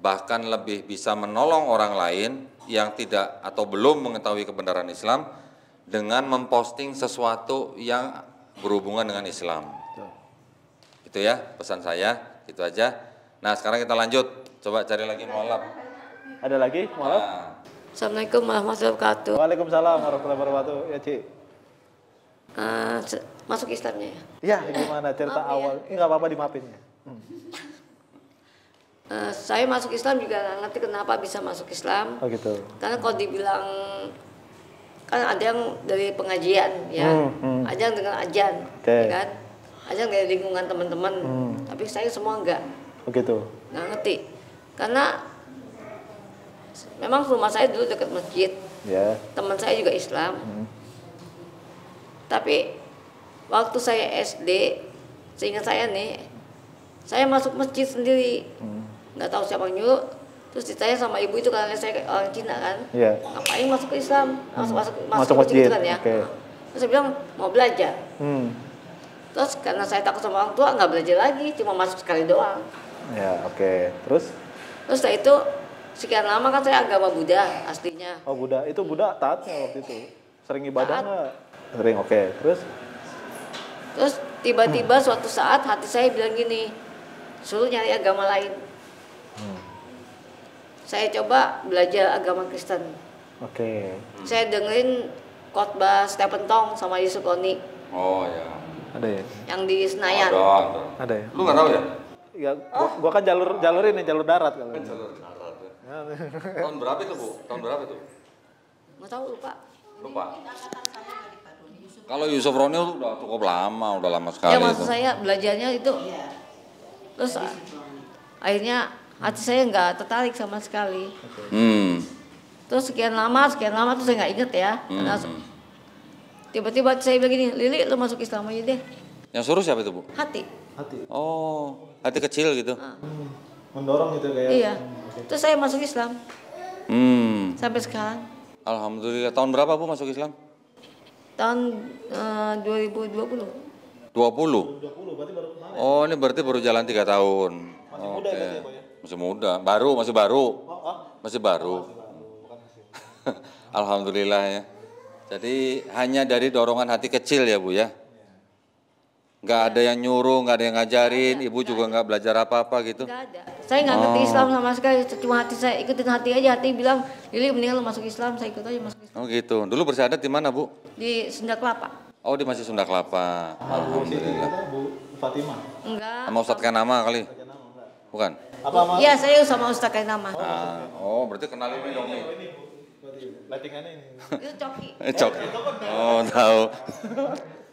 bahkan lebih bisa menolong orang lain yang tidak atau belum mengetahui kebenaran Islam dengan memposting sesuatu yang berhubungan dengan Islam. Itu ya pesan saya, itu aja. Nah sekarang kita lanjut. Coba cari lagi mualaf. Ada lagi mualaf? Nah. Assalamualaikum warahmatullahi wabarakatuh. Waalaikumsalam warahmatullahi wabarakatuh. Ya, Ci. Masuk Islamnya ya? Iya, gimana cerita awal? Ini nggak apa-apa dimaafin ya. Saya masuk Islam juga nggak ngerti kenapa bisa masuk Islam. Oh gitu. Karena kalau dibilang kan ada yang dari pengajian ya, ada yang dengan ajan, ya kan? Ada yang dari lingkungan teman-teman. Tapi saya semua enggak. Oh gitu. Nggak ngerti. Karena memang rumah saya dulu dekat masjid. Ya. Teman saya juga Islam. Tapi waktu saya SD, seingat saya nih, saya masuk masjid sendiri. Nggak tahu siapa yang nyuruh. Terus ditanya sama ibu itu karena saya orang Cina kan. Iya. Ngapain masuk ke Islam? Masuk masjid gitu kan ya. Okay. Terus saya bilang mau belajar. Terus karena saya takut sama orang tua nggak belajar lagi, cuma masuk sekali doang. Ya, oke. Terus Setelah itu sekian lama kan saya agama Buddha aslinya. oh Buddha, itu Buddha taatnya waktu itu. Sering ibadah Taat. nggak? Sering, oke. Terus tiba-tiba suatu saat hati saya bilang gini, suruh nyari agama lain. Saya coba belajar agama Kristen. Oke. Saya dengerin khotbah Stephen Tong sama Yusuf Oni Oh ya. Ada ya? yang di Senayan. Ada. Ada ya? Lu nggak tahu ya? Ya, gua kan jalur ini jalur darat kalau. Jalur darat ya. Tahun berapa itu Bu? Tahun berapa itu? Nggak tahu lupa. Lupa. Kalau Yusuf Roni udah cukup lama, udah lama sekali Ya itu. maksud saya belajarnya itu. Terus akhirnya hati saya nggak tertarik sama sekali. Terus sekian lama tuh saya nggak inget ya. Karena tiba-tiba saya bilang gini, Lili lu masuk Islam aja deh. Yang suruh siapa itu Bu? Hati. Oh, hati kecil gitu. Mendorong gitu kayak. Iya. Terus saya masuk Islam sampai sekarang. Alhamdulillah. Tahun berapa Bu masuk Islam? Tahun 2020. 20? 20 berarti baru kemarin. Oh, ini berarti baru jalan 3 tahun. Masih muda Oke. berarti ya, Pak ya? Masih muda, masih baru. Oh, Masih baru. bukan hasil. Alhamdulillah ya. Jadi hanya dari dorongan hati kecil ya Bu ya? Nggak ada yang nyuruh, nggak ada yang ngajarin, Ibu juga nggak belajar apa-apa gitu? Nggak ada. Saya nggak ngerti Islam sama sekali. Cuma hati saya ikutin hati aja. Hati bilang, Lili mendingan lu masuk Islam. Saya ikut aja masuk Islam. Oh gitu. Dulu bersyahadat di mana Bu? Di Sunda Kelapa. Oh di masih Sunda Kelapa. Alhamdulillah. Bu Fatimah. Enggak. Sama Ustadz Kanama kali? Bukan? Apa sama? Iya, saya sama Ustaz Kainama. Oh berarti kenal ini dong nih. Lightingannya ini. Itu Coki. Cok. Oh tahu.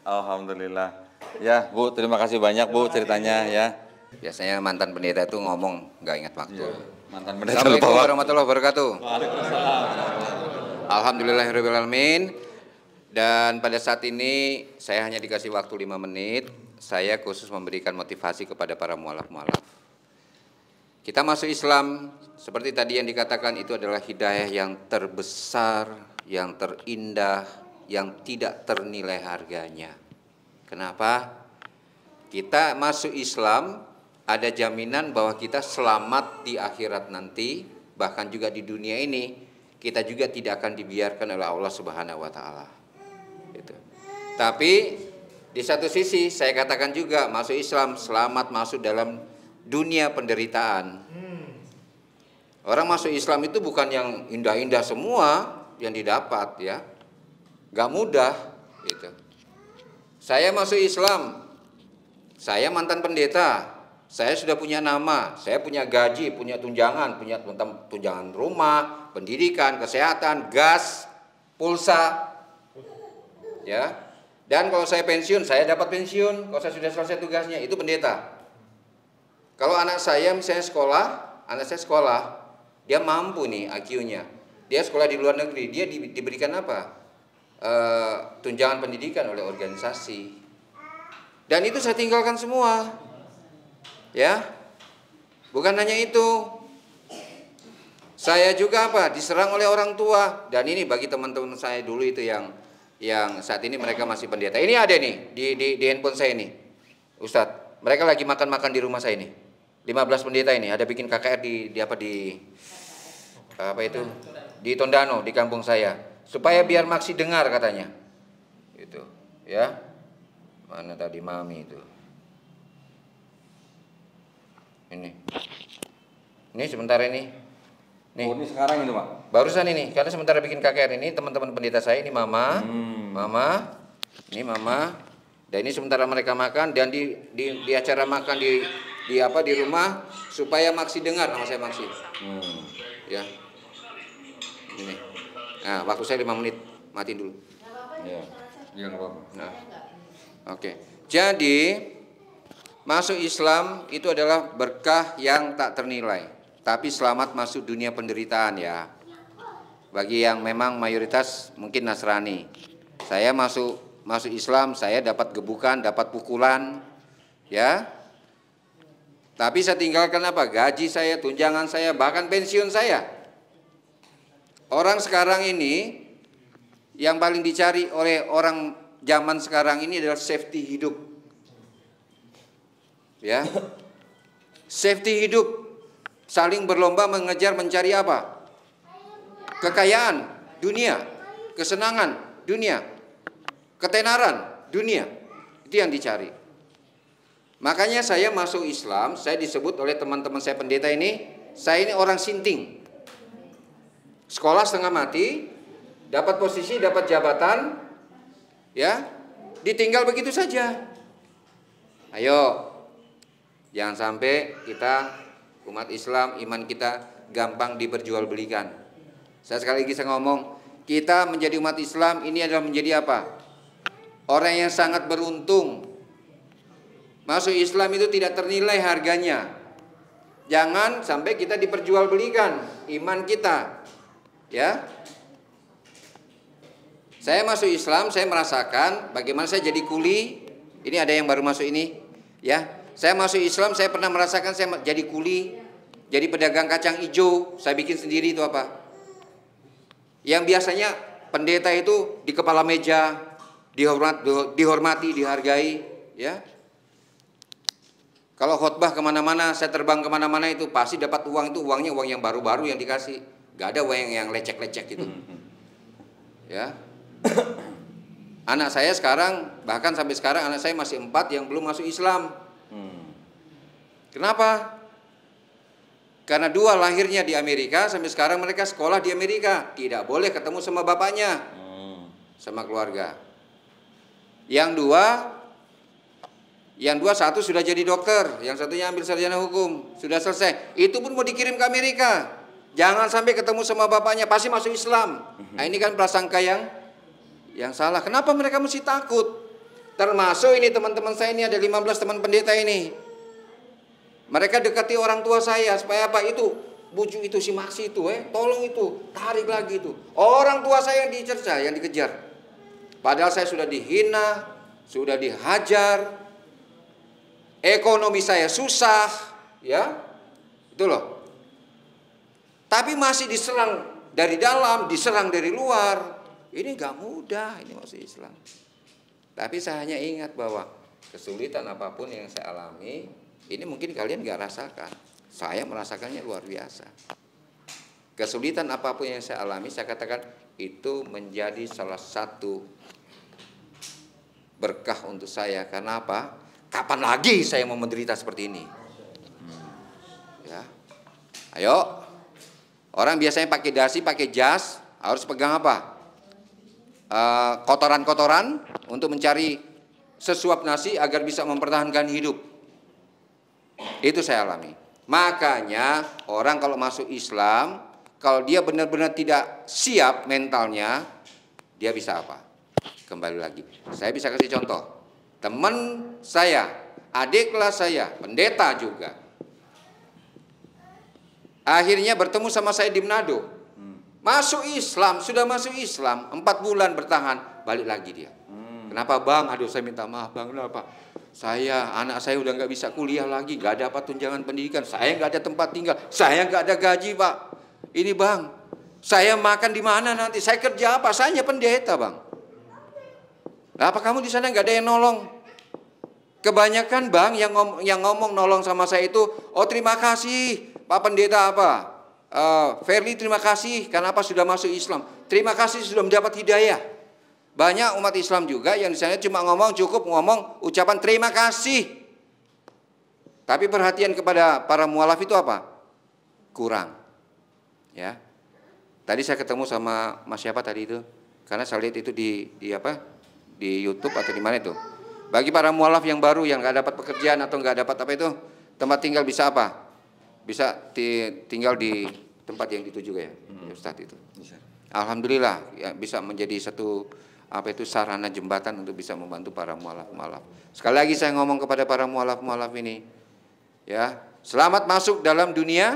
Alhamdulillah. Ya Bu, terima kasih banyak Bu ceritanya ya. Biasanya mantan pendeta itu ngomong nggak ingat waktu. Mantan pendeta Assalamualaikum lupa waktu. warahmatullahi wabarakatuh. Alhamdulillahirrahmanirrahim. Dan pada saat ini saya hanya dikasih waktu 5 menit. Saya khusus memberikan motivasi kepada para mualaf-mualaf. Kita masuk Islam, seperti tadi yang dikatakan, itu adalah hidayah yang terbesar, yang terindah, yang tidak ternilai harganya. Kenapa? Kita masuk Islam, ada jaminan bahwa kita selamat di akhirat nanti, bahkan juga di dunia ini, kita juga tidak akan dibiarkan oleh Allah Subhanahu wa Ta'ala. Gitu. Tapi di satu sisi saya katakan juga, masuk Islam selamat masuk dalam dunia penderitaan. Orang masuk Islam itu bukan yang indah-indah semua yang didapat ya, gak mudah gitu. Saya masuk Islam, saya mantan pendeta, saya sudah punya nama, saya punya gaji, punya tunjangan rumah, pendidikan, kesehatan, gas, pulsa, ya. Dan kalau saya pensiun, saya dapat pensiun. Kalau saya sudah selesai tugasnya, itu pendeta. Kalau anak saya misalnya sekolah, dia mampu nih IQ-nya. Dia sekolah di luar negeri, dia diberikan apa? Tunjangan pendidikan oleh organisasi. Dan itu saya tinggalkan semua. Ya. Bukan hanya itu. Saya juga diserang oleh orang tua. Dan ini bagi teman-teman saya dulu itu yang saat ini mereka masih pendeta. Ini ada nih di handphone saya ini. Ustadz, mereka lagi makan-makan di rumah saya ini. 15 pendeta ini ada bikin KKR di di Tondano, di kampung saya, supaya biar maksi dengar katanya. Gitu, ya. Mana tadi mami itu? Ini sebentar ini. Nih. Oh, ini sekarang itu Pak? Barusan ini, karena sementara bikin KKR ini teman-teman pendeta saya ini mama, ini mama, dan ini sementara mereka makan dan di acara makan di rumah supaya maksi dengar nama saya maksi, ya, ini, nah waktu saya 5 menit, matiin dulu. Iya, nggak apa-apa. Nah, oke. Jadi masuk Islam itu adalah berkah yang tak ternilai. Tapi selamat masuk dunia penderitaan ya. Bagi yang memang mayoritas mungkin Nasrani. Saya masuk Islam, saya dapat gebukan, dapat pukulan, ya. Tapi saya tinggalkan gaji saya, tunjangan saya, bahkan pensiun saya. Orang sekarang ini yang paling dicari oleh orang zaman sekarang ini adalah safety hidup. Ya. Safety hidup. Saling berlomba mengejar mencari apa? Kekayaan dunia, kesenangan dunia, ketenaran dunia. Itu yang dicari. Makanya saya masuk Islam, saya disebut oleh teman-teman saya pendeta ini, saya ini orang sinting. Sekolah setengah mati, dapat posisi, dapat jabatan, ya, ditinggal begitu saja. Ayo, jangan sampai kita umat Islam, iman kita gampang diperjualbelikan. Saya sekali lagi ngomong, kita menjadi umat Islam ini adalah menjadi apa? Orang yang sangat beruntung. Masuk Islam itu tidak ternilai harganya. Jangan sampai kita diperjualbelikan iman kita. Ya. Saya masuk Islam, saya merasakan bagaimana saya jadi kuli. Ini ada yang baru masuk ini, ya. Saya masuk Islam, saya pernah merasakan saya jadi kuli, jadi pedagang kacang hijau, saya bikin sendiri itu apa? Yang biasanya pendeta itu di kepala meja, dihormati, dihargai, ya. Kalau khotbah kemana-mana, saya terbang kemana-mana itu pasti dapat uang, itu uangnya uang yang baru-baru yang dikasih. Gak ada uang yang lecek-lecek gitu. Ya. Anak saya sekarang, bahkan sampai sekarang anak saya masih 4 yang belum masuk Islam. Kenapa? Karena 2 lahirnya di Amerika, sampai sekarang mereka sekolah di Amerika. Tidak boleh ketemu sama bapaknya, sama keluarga. Yang dua satu sudah jadi dokter, yang satunya ambil sarjana hukum, sudah selesai. Itu pun mau dikirim ke Amerika. Jangan sampai ketemu sama bapaknya, pasti masuk Islam. Nah ini kan prasangka yang salah. Kenapa mereka mesti takut? Termasuk ini teman-teman saya ini, ada 15 teman pendeta ini. Mereka dekati orang tua saya supaya apa? Itu bujuk itu si Maksi itu, tolong itu, tarik lagi itu. Orang tua saya yang dicerca, yang dikejar. Padahal saya sudah dihina, sudah dihajar, ekonomi saya susah, ya, itu loh. Tapi masih diserang dari dalam, diserang dari luar. Ini gak mudah, ini masuk Islam. Tapi saya hanya ingat bahwa kesulitan apapun yang saya alami, ini mungkin kalian gak rasakan. Saya merasakannya luar biasa. Kesulitan apapun yang saya alami, saya katakan itu menjadi salah satu berkah untuk saya. Karena apa? Kapan lagi saya mau menderita seperti ini? Ya, ayo. Orang biasanya pakai dasi, pakai jas, harus pegang apa? Kotoran-kotoran untuk mencari sesuap nasi agar bisa mempertahankan hidup. Itu saya alami. Makanya orang kalau masuk Islam, kalau dia benar-benar tidak siap mentalnya, dia bisa apa? Kembali lagi. Saya bisa kasih contoh. Teman saya, adik kelas saya, pendeta juga. Akhirnya bertemu sama saya di Manado. Masuk Islam, sudah masuk Islam, 4 bulan bertahan, balik lagi dia. Kenapa bang? Aduh saya minta maaf bang, kenapa? Anak saya udah nggak bisa kuliah lagi, nggak dapat tunjangan pendidikan, saya nggak ada tempat tinggal, saya nggak ada gaji pak. Ini bang, saya makan di mana nanti? Saya kerja apa? Saya hanya pendeta bang. Apa kamu di sana nggak ada yang nolong? Kebanyakan bang yang ngomong nolong sama saya itu, oh terima kasih Pak Pendeta apa? Verly terima kasih karena apa sudah masuk Islam. Terima kasih sudah mendapat hidayah. Banyak umat Islam juga yang di sana cuma cukup ngomong ucapan terima kasih. Tapi perhatian kepada para mualaf itu apa? Kurang. Ya. Tadi saya ketemu sama Mas siapa tadi itu? Karena saya lihat itu di YouTube atau di mana itu. Bagi para mualaf yang baru yang nggak dapat pekerjaan atau nggak dapat apa itu, tempat tinggal bisa apa? Bisa tinggal di tempat yang dituju ya, Ustadz itu. Alhamdulillah ya, bisa menjadi satu sarana jembatan untuk bisa membantu para mualaf-mualaf. Sekali lagi saya ngomong kepada para mualaf-mualaf ini, ya, selamat masuk dalam dunia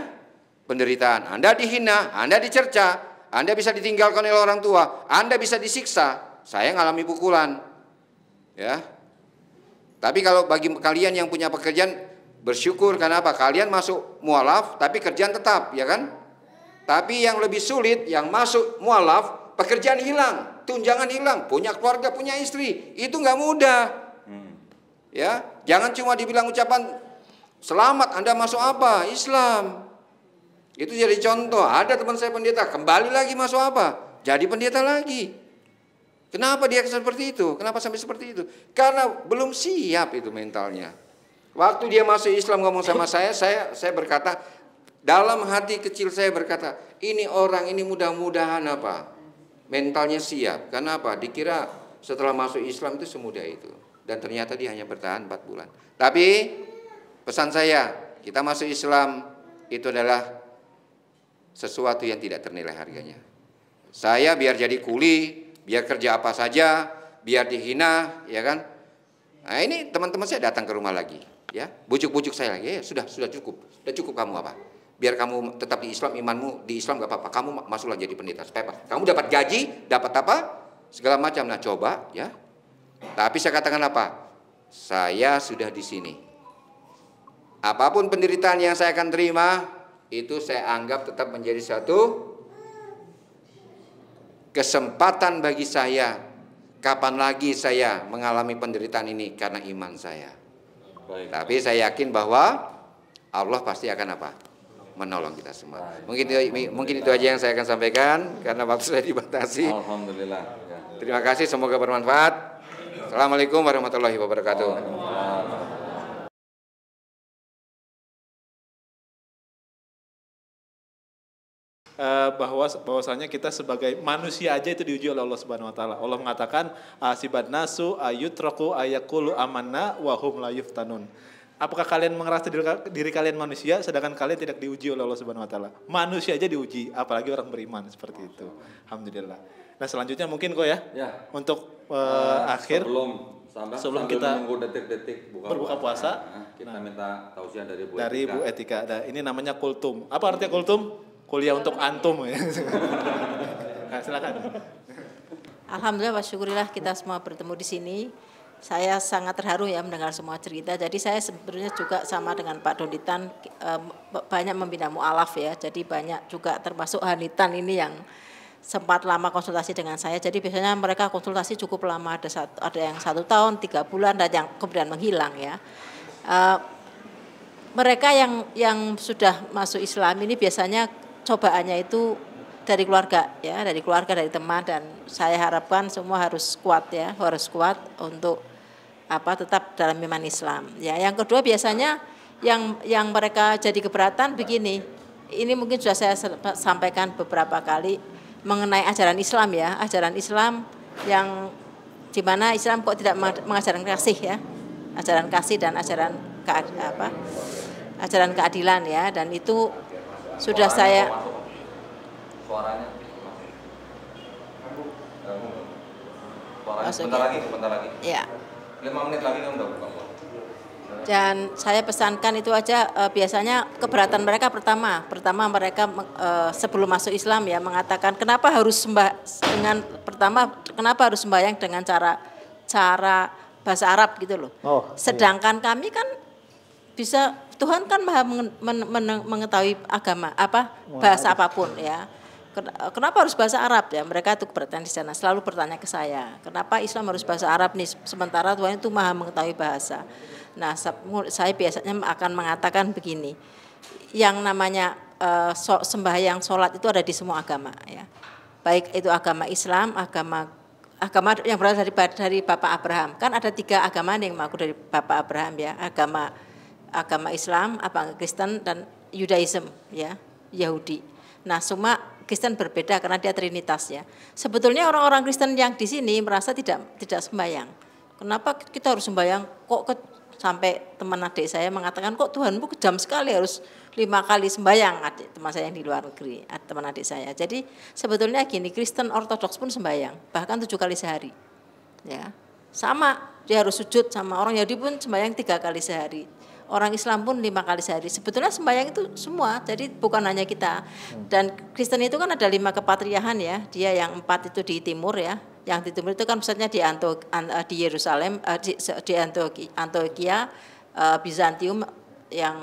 penderitaan. Anda dihina, Anda dicerca, Anda bisa ditinggalkan oleh orang tua, Anda bisa disiksa. Saya ngalami pukulan, ya. Tapi kalau bagi kalian yang punya pekerjaan, bersyukur karena apa? Kalian masuk mualaf tapi kerjaan tetap, ya kan? Tapi yang lebih sulit yang masuk mualaf, pekerjaan hilang, tunjangan hilang, punya keluarga, punya istri, itu nggak mudah. Ya, jangan cuma dibilang ucapan selamat Anda masuk apa? Islam. Itu jadi contoh. Ada teman saya pendeta, kembali lagi masuk apa? Jadi pendeta lagi. Kenapa dia seperti itu? Kenapa sampai seperti itu? Karena belum siap itu mentalnya. Waktu dia masuk Islam ngomong sama saya berkata, dalam hati kecil saya berkata, ini orang ini mudah-mudahan apa? Mentalnya siap. Karena apa? Dikira setelah masuk Islam itu semudah itu. Dan ternyata dia hanya bertahan 4 bulan. Tapi pesan saya, kita masuk Islam itu adalah sesuatu yang tidak ternilai harganya. Saya biar jadi kuli, biar kerja apa saja, biar dihina, ya kan? Nah ini teman-teman saya datang ke rumah lagi. Ya, bujuk-bujuk saya lagi, ya sudah cukup kamu apa? Biar kamu tetap di Islam, imanmu di Islam gak apa-apa, kamu masuklah jadi pendeta. Supaya apa? Kamu dapat gaji, dapat apa? Segala macam. Nah coba, ya. Tapi saya katakan apa? Saya sudah di sini. Apapun penderitaan yang saya akan terima, itu saya anggap tetap menjadi satu kesempatan bagi saya. kapan lagi saya mengalami penderitaan ini karena iman saya. Baik. Tapi saya yakin bahwa Allah pasti akan apa? Menolong kita semua. Mungkin itu aja yang saya akan sampaikan karena waktu saya dibatasi. Alhamdulillah. Ya. Terima kasih, semoga bermanfaat. Assalamualaikum warahmatullahi wabarakatuh. Bahwasanya kita sebagai manusia aja itu diuji oleh Allah Subhanahu wa taala. Allah mengatakan asibat nasu ayutraku ayakulu amanna wa hum la yuftanun. Apakah kalian merasa diri kalian manusia sedangkan kalian tidak diuji oleh Allah Subhanahu wa taala? Manusia aja diuji, apalagi orang beriman seperti itu. Alhamdulillah. Nah, selanjutnya mungkin kok ya. Untuk akhir sebelum kita menunggu detik-detik berbuka puasa, kita minta tausiah dari Bu Etika. Nah, ini namanya kultum. Apa artinya kultum? Kuliah untuk antum ya. Nah, silakan. Alhamdulillah wa syukurillah kita semua bertemu di sini. Saya sangat terharu ya mendengar semua cerita. Jadi saya sebenarnya juga sama dengan Pak Doditan banyak membina mu'alaf ya. Jadi banyak juga termasuk Hanitan ini yang sempat lama konsultasi dengan saya. Jadi biasanya mereka konsultasi cukup lama, ada yang 1 tahun, 3 bulan, dan yang kemudian menghilang ya. Mereka yang sudah masuk Islam ini biasanya cobaannya itu dari keluarga ya, dari keluarga, dari teman, dan saya harapkan semua harus kuat ya, harus kuat untuk tetap dalam iman Islam. Ya, yang kedua biasanya yang mereka jadi keberatan begini. Ini mungkin sudah saya sampaikan beberapa kali mengenai ajaran Islam ya, ajaran Islam yang di mana Islam kok tidak mengajarkan kasih ya, ajaran kasih dan ajaran keadilan ya, dan itu sudah saya suaranya bentar lagi. Ya. 5 menit lagi kan udah buka. Dan saya pesankan itu aja biasanya keberatan mereka pertama mereka sebelum masuk Islam ya mengatakan kenapa harus sembahyang dengan cara bahasa Arab gitu loh. Sedangkan kami kan bisa, Tuhan kan maha mengetahui agama bahasa apapun ya. Kenapa harus bahasa Arab ya? Mereka itu keberatan di sana selalu bertanya ke saya, kenapa Islam harus bahasa Arab nih sementara Tuhan itu maha mengetahui bahasa. Nah, saya biasanya akan mengatakan begini, yang namanya sembahyang, sholat itu ada di semua agama ya, baik itu agama Islam, agama yang berasal dari Bapak Abraham. Kan ada 3 agama yang mengaku dari Bapak Abraham ya, agama Islam, agama Kristen, dan Yudaism ya, Yahudi. Nah, semua Kristen berbeda karena dia Trinitas ya. Sebetulnya orang-orang Kristen yang di sini merasa tidak sembahyang. Kenapa kita harus sembahyang? Sampai teman adik saya mengatakan kok Tuhanmu kejam sekali harus 5 kali sembahyang, teman saya yang di luar negeri, teman adik saya. Jadi sebetulnya gini, Kristen Ortodoks pun sembahyang, bahkan 7 kali sehari. Ya. Sama, dia harus sujud, sama orang Yahudi pun sembahyang 3 kali sehari. Orang Islam pun 5 kali sehari. Sebetulnya sembahyang itu semua, jadi bukan hanya kita. Dan Kristen itu kan ada 5 kepatriahan ya. Dia yang 4 itu di timur ya. Yang di timur itu kan pusatnya di Yerusalem, di Antioquia, Bizantium, yang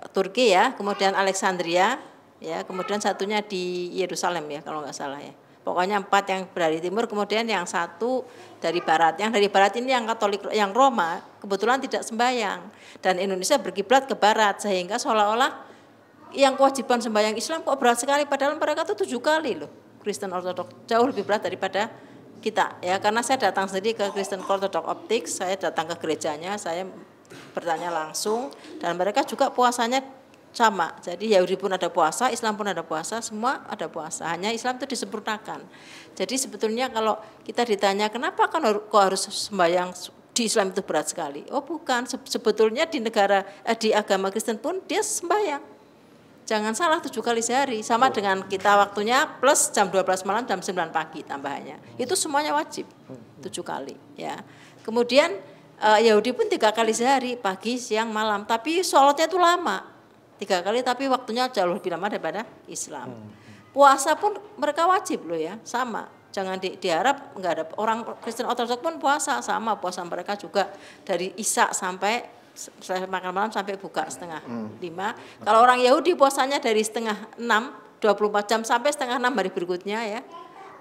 Turki ya. Kemudian Alexandria ya. Kemudian satunya di Yerusalem ya kalau nggak salah ya. Pokoknya 4 yang berada di timur, kemudian yang 1 dari barat. Yang dari barat ini yang Katolik, yang Roma kebetulan tidak sembahyang. Dan Indonesia berkiblat ke barat, sehingga seolah-olah yang kewajiban sembahyang Islam kok berat sekali, padahal mereka tuh 7 kali loh. Kristen Ortodoks jauh lebih berat daripada kita ya, karena saya datang sendiri ke Kristen Ortodoks Optics, saya datang ke gerejanya, saya bertanya langsung, dan mereka juga puasanya sama. Jadi Yahudi pun ada puasa, Islam pun ada puasa, semua ada puasa. Hanya Islam itu disempurnakan. Jadi sebetulnya kalau kita ditanya kenapa kok harus sembahyang di Islam itu berat sekali? Oh bukan, sebetulnya di agama Kristen pun dia sembahyang. Jangan salah 7 kali sehari, sama dengan kita waktunya plus jam 12 malam, jam 9 pagi tambahannya. Itu semuanya wajib 7 kali ya. Kemudian Yahudi pun 3 kali sehari, pagi, siang, malam. Tapi sholatnya itu lama. 3 kali tapi waktunya jauh lebih lama daripada Islam. Puasa pun mereka wajib loh ya, sama. Jangan diharap enggak ada. Orang Kristen Ortodoks pun puasa, sama, puasa mereka juga dari Isya sampai makan malam sampai buka setengah 5. Kalau orang Yahudi puasanya dari setengah 6, 24 jam sampai setengah 6 hari berikutnya ya.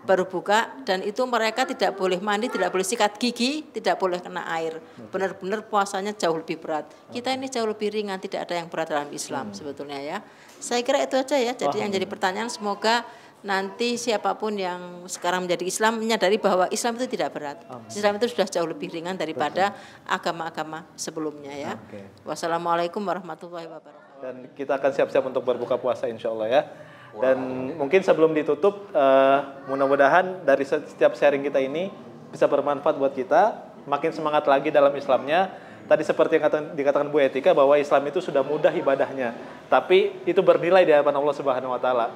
baru buka, dan itu mereka tidak boleh mandi, tidak boleh sikat gigi, tidak boleh kena air. Benar-benar puasanya jauh lebih berat. Kita ini jauh lebih ringan, tidak ada yang berat dalam Islam sebetulnya ya. Saya kira itu aja ya. Jadi yang jadi pertanyaan, semoga nanti siapapun yang sekarang menjadi Islam menyadari bahwa Islam itu tidak berat. Islam itu sudah jauh lebih ringan daripada agama-agama sebelumnya ya. Wassalamualaikum warahmatullahi wabarakatuh. Dan kita akan siap-siap untuk berbuka puasa insya Allah ya. Dan mungkin sebelum ditutup, mudah-mudahan dari setiap sharing kita ini bisa bermanfaat buat kita, makin semangat lagi dalam Islamnya. Tadi seperti yang dikatakan Bu Etika, bahwa Islam itu sudah mudah ibadahnya, tapi itu bernilai di hadapan Allah Subhanahu Wa Taala.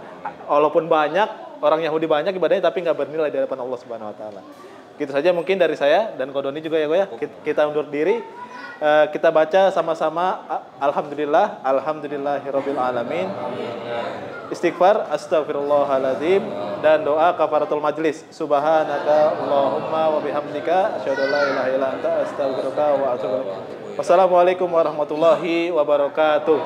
Walaupun banyak orang Yahudi banyak ibadahnya, tapi nggak bernilai di hadapan Allah Subhanahu Wa Taala. Gitu saja mungkin dari saya dan Kodoni juga ya, kita undur diri. Kita baca sama-sama Alhamdulillah, Alhamdulillahirabbil alamin. Istighfar, astagfirullahaladzim, dan doa kafaratul majlis. Subhanaka Allahumma wa bihamdika asyhadu an la ilaha illa anta astaghfiruka wa atubu ilaik. Wassalamualaikum warahmatullahi wabarakatuh.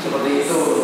Seperti itu.